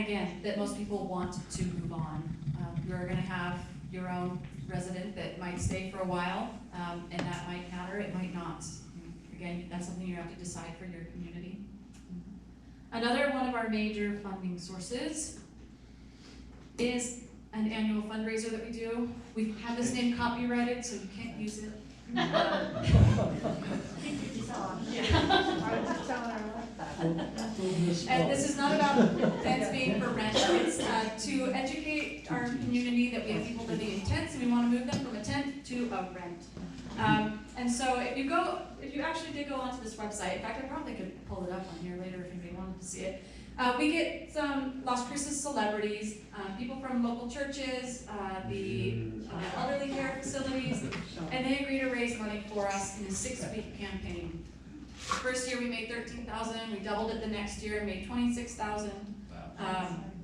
again, that most people want to move on. You're going to have your own resident that might stay for a while, and that might matter, it might not. Again, that's something you have to decide for your community. Another one of our major funding sources is an annual fundraiser that we do. We've had this name copyrighted, so you can't use it. And this is not about tents being for rent. It's to educate our community that we have people living in tents and we want to move them from a tent to a rent. And so if you actually did go onto this website, in fact I probably could pull it up on here later if anybody wanted to see it. We get some Las Cruces celebrities, people from local churches, the elderly care facilities, and they agree to raise money for us in a 6-week campaign. The first year we made $13,000, we doubled it the next year, made $26,000,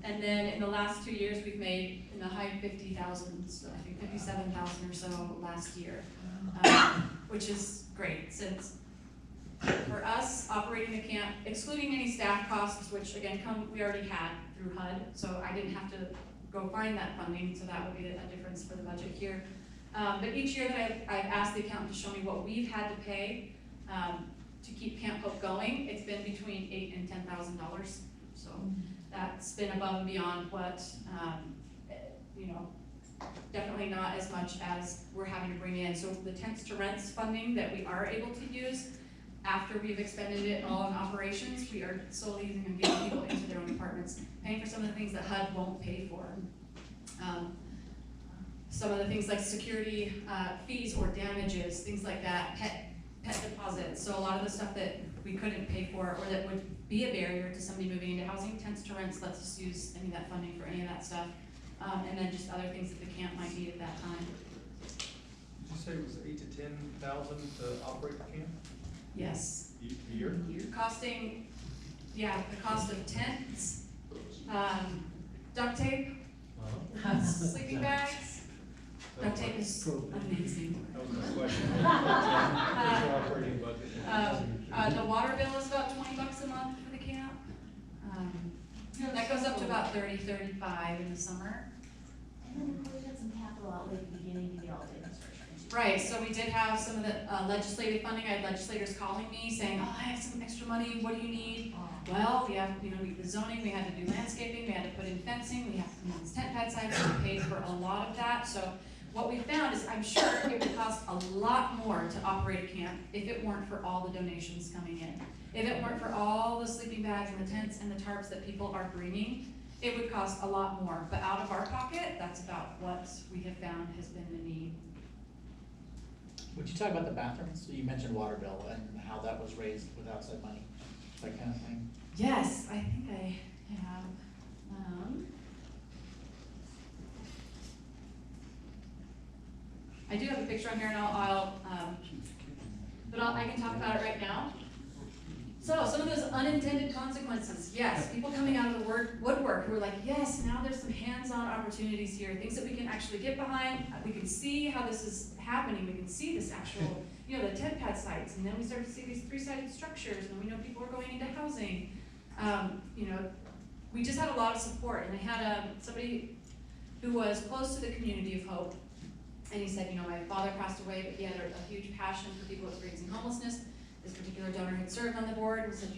and then in the last 2 years we've made in the high 50,000s, so I think 57,000 or so last year, which is great since for us operating the camp, excluding any staff costs, which again we already had through HUD, so I didn't have to go find that funding, so that would be a difference for the budget here. But each year that I've asked the accountant to show me what we've had to pay to keep Camp Hope going, it's been between $8,000 and $10,000. So that's been above and beyond what, definitely not as much as we're having to bring in. So the tents to rents funding that we are able to use, after we've expended it all in operations, we are solely using and getting people into their own apartments, paying for some of the things that HUD won't pay for. Some of the things like security fees or damages, things like that, pet deposits. So a lot of the stuff that we couldn't pay for or that would be a barrier to somebody moving into housing, tents to rents lets us use any of that funding for any of that stuff. And then just other things that the camp might need at that time. Did you say it was $8,000 to $10,000 to operate the camp? Yes. A year? Costing, yeah, the cost of tents, duct tape, sleeping bags. Duct tape is amazing. That was my question. What's your operating budget? The water bill is about $20 a month for the camp. That goes up to about $30, $35 in the summer. And then we had some capital outlay at the beginning to get all the infrastructure. Right, so we did have some of the legislative funding. I had legislators calling me saying, oh, I have some extra money, what do you need? Well, we have, the zoning, we had to do landscaping, we had to put in fencing, we have to do tent pad sites, we paid for a lot of that. So what we found is I'm sure it would cost a lot more to operate a camp if it weren't for all the donations coming in. If it weren't for all the sleeping bags and the tents and the tarps that people are bringing, it would cost a lot more. But out of our pocket, that's about what we have found has been the need. Would you talk about the bathrooms? So you mentioned water bill and how that was raised with outside money, that kind of thing. Yes, I think I have. I do have a picture on here, and I can talk about it right now. So some of those unintended consequences, yes, people coming out of the woodwork who are like, yes, now there's some hands-on opportunities here, things that we can actually get behind. We can see how this is happening. We can see this actual, the tent pad sites, and then we start to see these 3-sided structures, and we know people are going into housing. We just had a lot of support, and I had somebody who was close to the community of Hope, and he said, my father passed away, but he had a huge passion for people experiencing homelessness. This particular donor had served on the board and said,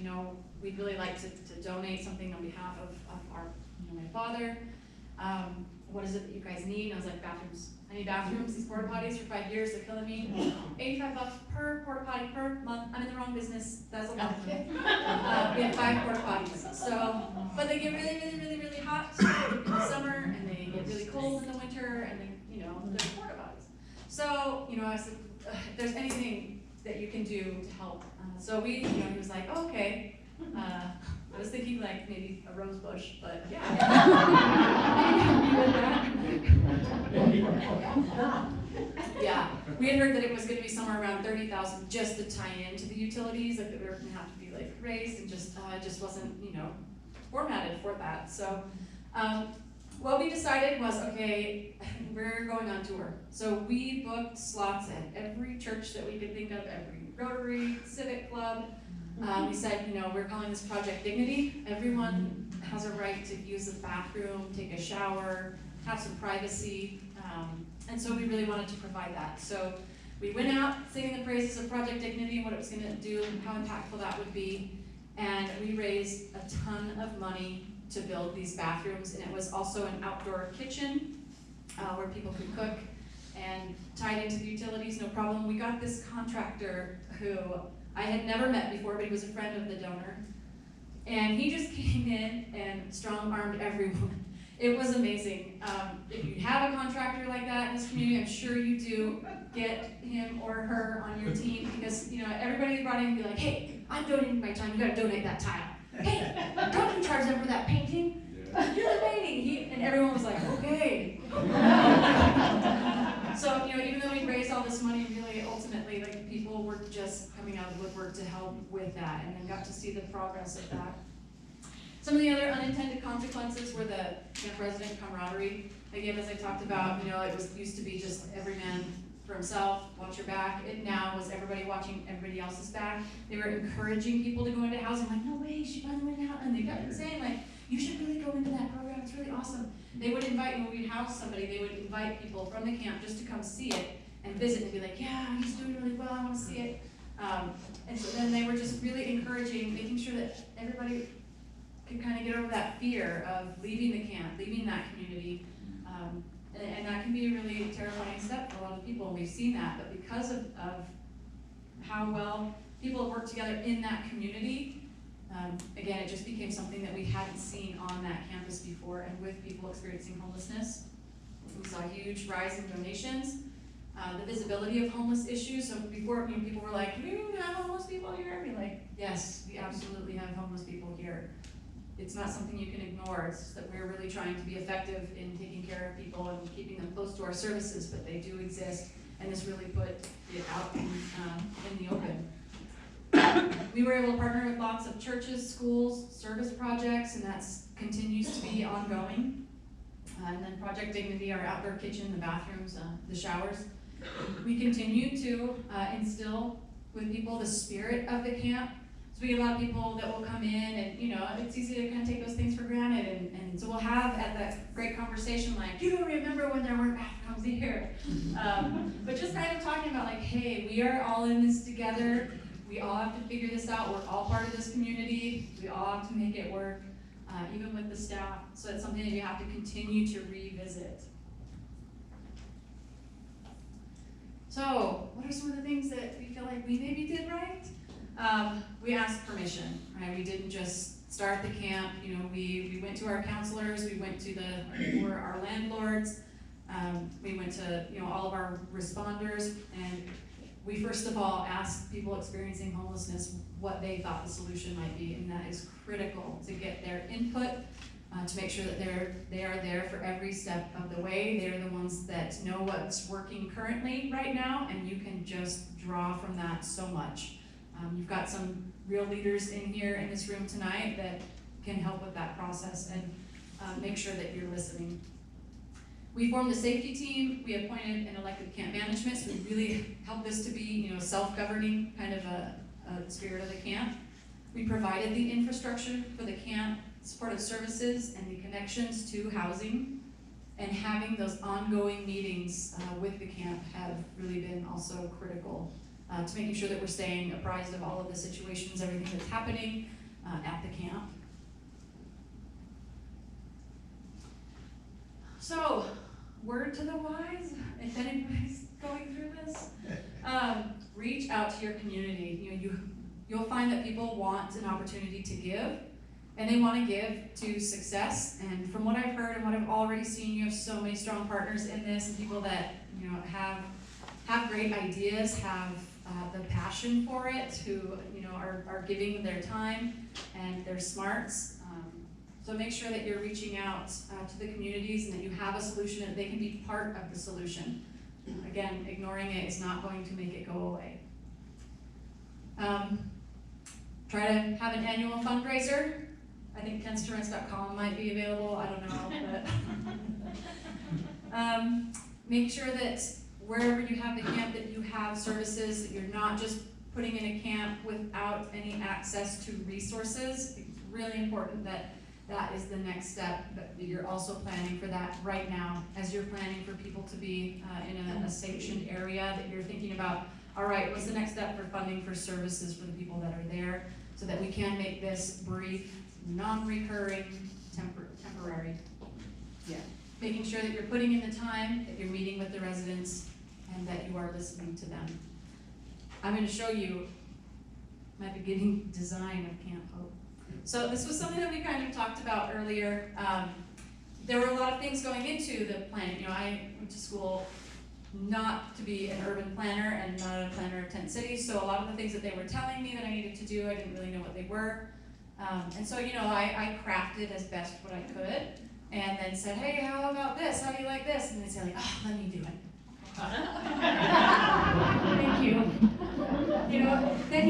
we'd really like to donate something on behalf of our, my father. What is it that you guys need? And I was like, bathrooms. I need bathrooms. These porta potties for 5 years, they're killing me. $85 per porta potty per month. I'm in the wrong business. That's a lot. We have 5 porta potties. So, but they get really, really, really, really hot in the summer, and they get really cold in the winter, and they're porta potties. So, I said, if there's anything that you can do to help. So he was like, oh, okay. I was thinking like maybe a rose bush, but yeah. Yeah, we had heard that it was going to be somewhere around $30,000 just to tie into the utilities, like that we were going to have to be like raised, and just it just wasn't formatted for that. So what we decided was, okay, we're going on tour. So we booked slots at every church that we could think of, every Rotary, Civic Club. We said, we're calling this Project Dignity. Everyone has a right to use the bathroom, take a shower, have some privacy, and so we really wanted to provide that. So we went out singing the praises of Project Dignity and what it was gonna do and how impactful that would be, and we raised a ton of money to build these bathrooms, and it was also an outdoor kitchen where people could cook and tied into the utilities, no problem. We got this contractor who I had never met before, but he was a friend of the donor. And he just came in and strong-armed everyone. It was amazing. If you have a contractor like that in this community, I'm sure you do, get him or her on your team, because everybody brought in and be like, hey, I'm donating my time, you gotta donate that tile. Hey, don't you charge them for that painting? You're the painting. And everyone was like, okay. So, even though we raised all this money, really, ultimately, like, people were just coming out of the woodwork to help with that, and then got to see the progress of that. Some of the other unintended consequences were the resident camaraderie. Again, as I talked about, it used to be just every man for himself, watch your back. It now was everybody watching everybody else's back. They were encouraging people to go into housing, like, no way, she finally went out, and they kept saying, like, you should really go into that program, it's really awesome. They would invite, when we'd house somebody, they would invite people from the camp just to come see it and visit and be like, yeah, he's doing really well, I want to see it. And so then they were just really encouraging, making sure that everybody could kind of get over that fear of leaving the camp, leaving that community. And that can be a really terrifying step for a lot of people, and we've seen that. But because of how well people have worked together in that community, again, it just became something that we hadn't seen on that campus before. And with people experiencing homelessness, we saw a huge rise in donations. The visibility of homeless issues. So before, people were like, do you have homeless people here? And we're like, yes, we absolutely have homeless people here. It's not something you can ignore. It's just that we're really trying to be effective in taking care of people and keeping them close to our services, but they do exist, and this really put it out in the open. We were able to partner with lots of churches, schools, service projects, and that continues to be ongoing. And then Project Dignity, our outdoor kitchen, the bathrooms, the showers. We continue to instill with people the spirit of the camp. So we get a lot of people that will come in, and it's easy to kind of take those things for granted, and so we'll have at that great conversation like, you don't remember when there weren't bathrooms here. But just kind of talking about like, hey, we are all in this together. We all have to figure this out. We're all part of this community. We all have to make it work, even with the staff. So it's something that you have to continue to revisit. So what are some of the things that we feel like we maybe did right? We asked permission, right? We didn't just start the camp. We went to our counselors. We went to our landlords. We went to all of our responders, and we first of all asked people experiencing homelessness what they thought the solution might be, and that is critical to get their input, to make sure that they are there for every step of the way. They're the ones that know what's working currently right now, and you can just draw from that so much. You've got some real leaders in here in this room tonight that can help with that process and make sure that you're listening. We formed a safety team. We appointed and elected camp management, so we really helped this to be, self-governing kind of a spirit of the camp. We provided the infrastructure for the camp, supportive services, and the connections to housing. And having those ongoing meetings with the camp have really been also critical to making sure that we're staying apprised of all of the situations, everything that's happening at the camp. So, word to the wise, if anybody's going through this, reach out to your community. You'll find that people want an opportunity to give, and they want to give to success. And from what I've heard and what I've already seen, you have so many strong partners in this, and people that have great ideas, have the passion for it, who are giving their time and their smarts. So make sure that you're reaching out to the communities and that you have a solution and they can be part of the solution. Again, ignoring it is not going to make it go away. Try to have an annual fundraiser. I think tenstoRents.com might be available, I don't know. But make sure that wherever you have the camp, that you have services, that you're not just putting in a camp without any access to resources. It's really important that that is the next step, but you're also planning for that right now, as you're planning for people to be in a sanctioned area, that you're thinking about, all right, what's the next step for funding for services for the people that are there, so that we can make this brief, non-recurring, temporary. Yeah. Making sure that you're putting in the time, that you're meeting with the residents, and that you are listening to them. I'm going to show you my beginning design of Camp Hope. So this was something that we kind of talked about earlier. There were a lot of things going into the planning. You know, I went to school not to be an urban planner and not a planner of tent cities, so a lot of the things that they were telling me that I needed to do, I didn't really know what they were. And so, you know, I crafted as best what I could, and then said, hey, how about this? How do you like this? And they'd say, like, oh, let me do it. Thank you. You know, then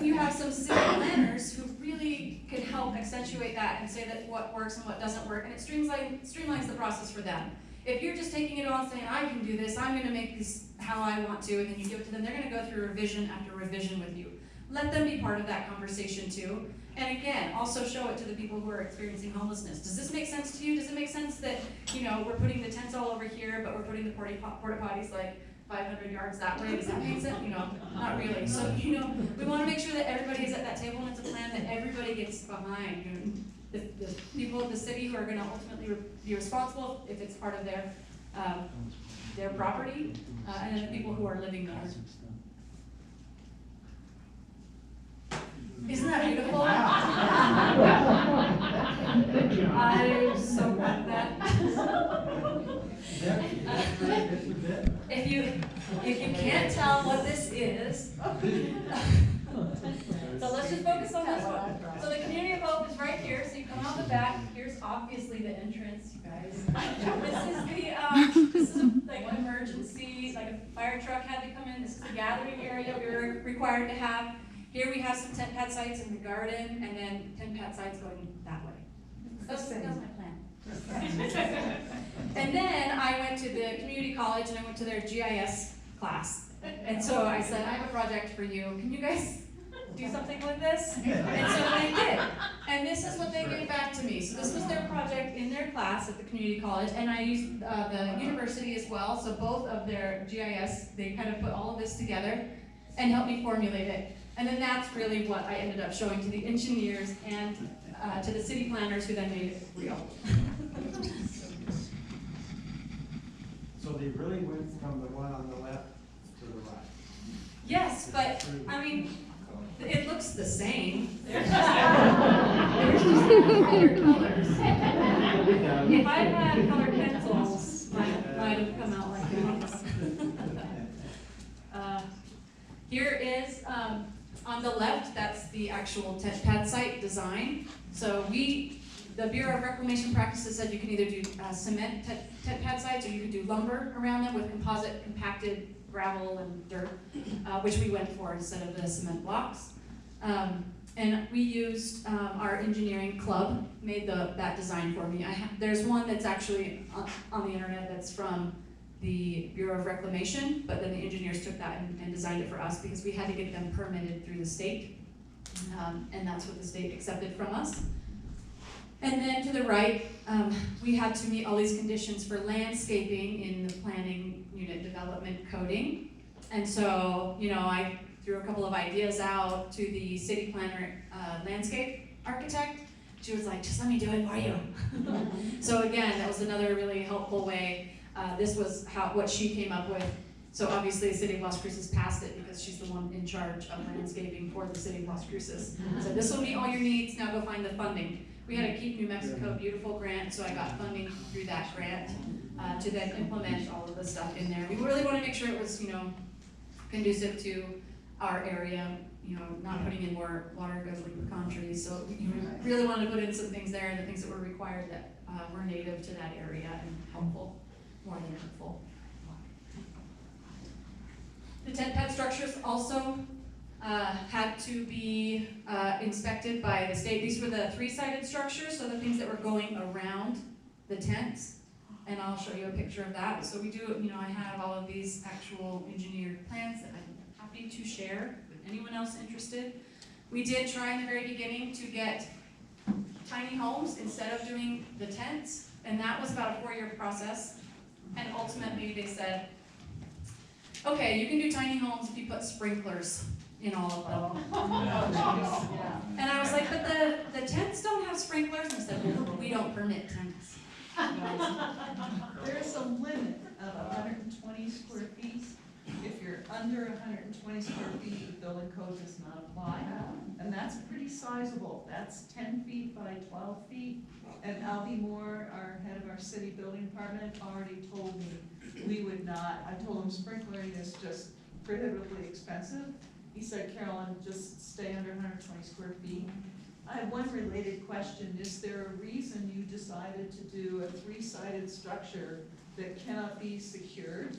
you have some city planners who really can help accentuate that and say that what works and what doesn't work, and it streamlines the process for them. If you're just taking it on saying, I can do this, I'm going to make this how I want to, and then you give it to them, they're going to go through revision after revision with you. Let them be part of that conversation too. And again, also show it to the people who are experiencing homelessness. Does this make sense to you? Does it make sense that, you know, we're putting the tents all over here, but we're putting the porta potties like 500 yards that way? Does that make sense? You know, not really. So, you know, we want to make sure that everybody is at that table and it's a plan that everybody gets behind. You know, the people of the city who are going to ultimately be responsible if it's part of their property, and then the people who are living there. Isn't that beautiful? I'm so proud of that. If you can't tell what this is, so let's just focus on this one. So the Community of Hope is right here. So you come out the back. Here's obviously the entrance, you guys. This is like an emergency, like a fire truck had to come in. This is the gathering area we were required to have. Here we have some tent pad sites in the garden, and then tent pad sites going that way. That was my plan. And then I went to the community college, and I went to their GIS class. And so I said, I have a project for you. Can you guys do something with this? And so they did. And this is what they gave back to me. So this was their project in their class at the community college, and I used the university as well. So both of their GIS, they kind of put all of this together and helped me formulate it. And then that's really what I ended up showing to the engineers and to the city planners, who then made it real. So they really went from the one on the left to the right? Yes, but I mean, it looks the same. There's just different colors. If I had colored pencils, might have come out like this. Here is, on the left, that's the actual tent pad site design. So the Bureau of Reclamation Practices said you can either do cement tent pad sites, or you could do lumber around them with composite compacted gravel and dirt, which we went for instead of the cement blocks. And we used our engineering club, made that design for me. There's one that's actually on the internet that's from the Bureau of Reclamation, but then the engineers took that and designed it for us because we had to get them permitted through the state, and that's what the state accepted from us. And then to the right, we had to meet all these conditions for landscaping in the planning unit development coding. And so, you know, I threw a couple of ideas out to the city planner landscape architect. She was like, just let me do it for you. So again, that was another really helpful way. This was what she came up with. So obviously the city of Las Cruces passed it because she's the one in charge of landscaping for the city of Las Cruces. So this will meet all your needs, now go find the funding. We had a Keep New Mexico Beautiful grant, so I got funding through that grant to then implement all of the stuff in there. We really want to make sure it was, you know, conducive to our area, you know, not putting in more water goes like pecan trees. So we really wanted to put in some things there, and the things that were required that were native to that area and helpful, more than helpful. The tent pad structures also had to be inspected by the state. These were the three-sided structures, so the things that were going around the tents. And I'll show you a picture of that. So we do, you know, I have all of these actual engineered plans that I'm happy to share with anyone else interested. We did try in the very beginning to get tiny homes instead of doing the tents, and that was about a 4-year process. And ultimately, they said, okay, you can do tiny homes if you put sprinklers in all of them. Yeah. And I was like, but the tents don't have sprinklers, and I said, well, we don't permit tents. There's a limit of 120 square feet. If you're under 120 square feet, the building code does not apply. And that's pretty sizable. That's 10 feet by 12 feet. And Albie Moore, our head of our city building department, already told me we would not. I told him sprinkling is just prohibitively expensive. He said, Carolyn, just stay under 120 square feet. I have one related question. Is there a reason you decided to do a 3-sided structure that cannot be secured?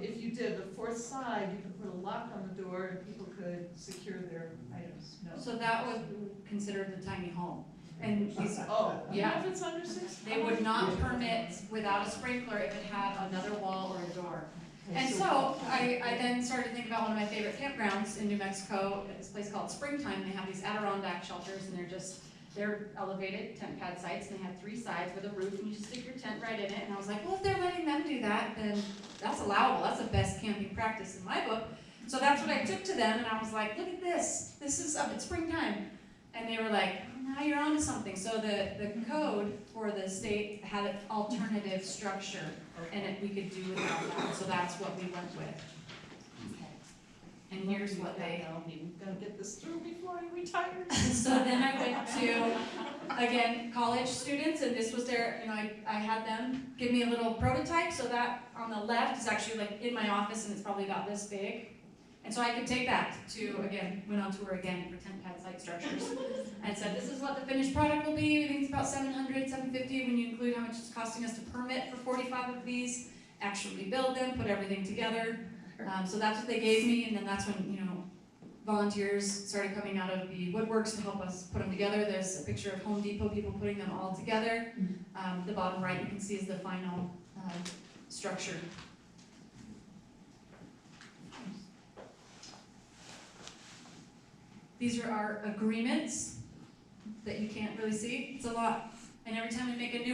If you did the 4th side, you could put a lock on the door and people could secure their items. No. So that was considered the tiny home. And these, Oh, yeah. If it's under 6? They would not permit without a sprinkler if it had another wall or a door. And so I then started to think about one of my favorite campgrounds in New Mexico, this place called Springtime. They have these Adirondack shelters, and they're elevated tent pad sites, and they have 3 sides with a roof, and you just stick your tent right in it. And I was like, well, if they're letting them do that, then that's allowable. That's the best camping practice in my book. So that's what I took to them, and I was like, look at this. This is up at Springtime. And they were like, now you're onto something. So the code for the state had an alternative structure, and we could do without that. So that's what we went with. And here's what they. We've got to get this through before I retire. So then I went to, again, college students, and this was their, I had them give me a little prototype. So that on the left is actually like in my office, and it's probably about this big. And so I could take that to, again, went on tour again for tent pad site structures. And said, this is what the finished product will be. We think it's about $700, $750 when you include how much it's costing us to permit for 45 of these, actually build them, put everything together. So that's what they gave me, and then that's when, volunteers started coming out of the woodworks to help us put them together. There's a picture of Home Depot people putting them all together. The bottom right you can see is the final structure. These are our agreements that you can't really see. It's a lot. And every time we make a new one,